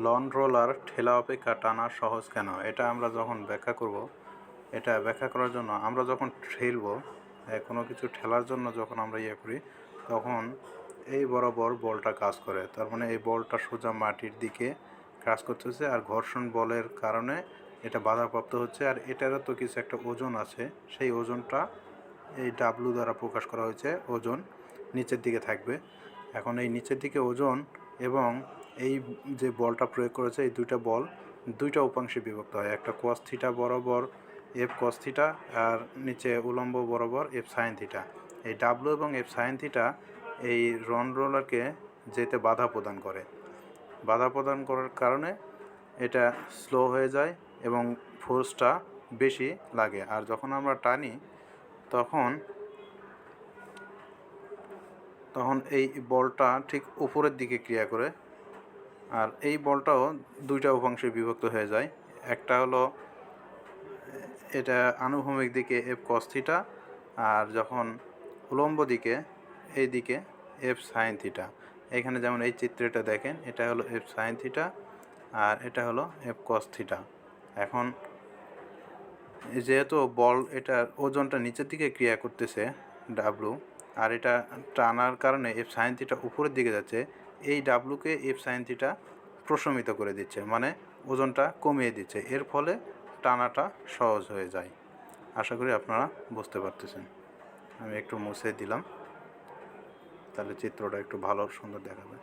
Loan roller ঠেলা অপেক্ষা টানা সহজ কেন? এটা আমরা যখন ব্যাখ্যা করব, এটা ব্যাখ্যা করার জন্য আমরা যখন ঠেলবো, কোনো কিছু ঠেলার জন্য যখন আমরা করি, তখন এই বরাবর বলটা কাজ করে। তার মানে এই বলটা সোজা মাটির দিকে কাজ করতেছে, আর ঘর্ষণ বলের কারণে এটা বাধাপ্রাপ্ত হচ্ছে। আর এটারও তো কিছু একটা ওজন আছে, সেই ওজনটা এই ডাব্লু দ্বারা প্রকাশ করা হয়েছে। ওজন নিচের দিকে থাকবে। এখন এই নিচের দিকে ওজন এবং এই যে বলটা প্রয়োগ করেছে, এই দুইটা উপাংশে বিভক্ত হয়। একটা কস থিটা বরাবর এফ কস থিটা, আর নিচে উলম্ব বরাবর এফ সাইন থিটা। এই ডাব্লু এবং এফ সাইন থিটা এই রন রোলারকে যেতে বাধা প্রদান করে। বাধা প্রদান করার কারণে এটা স্লো হয়ে যায় এবং ফোর্সটা বেশি লাগে। আর যখন আমরা টানি তখন এই বলটা ঠিক উপরের দিকে ক্রিয়া করে। আর এই বলটাও দুইটা উপাংশে বিভক্ত হয়ে যায়। একটা হলো এটা আনুভূমিক দিকে এফ কস থিটা, আর যখন উলম্ব দিকে এই দিকে এফ সাইন থিটা। এখানে যেমন এই চিত্রটা দেখেন, এটা হলো এফ সাইন থিটা আর এটা হলো এফ কস থিটা। এখন যেহেতু বল এটার ওজনটা নিচের দিকে ক্রিয়া করতেছে ডাব্লু, আর এটা টানার কারণে এফ সাইন থিটা উপরের দিকে যাচ্ছে, এই ডাব্লুকে এফ সাইন থিটা প্রশমিত করে দিচ্ছে, মানে ওজনটা কমিয়ে দিচ্ছে। এর ফলে টানাটা সহজ হয়ে যায়। আশা করি আপনারা বুঝতে পারতেছেন। আমি একটু মুছে দিলাম, তাহলে চিত্রটা একটু ভালো সুন্দর দেখাবে।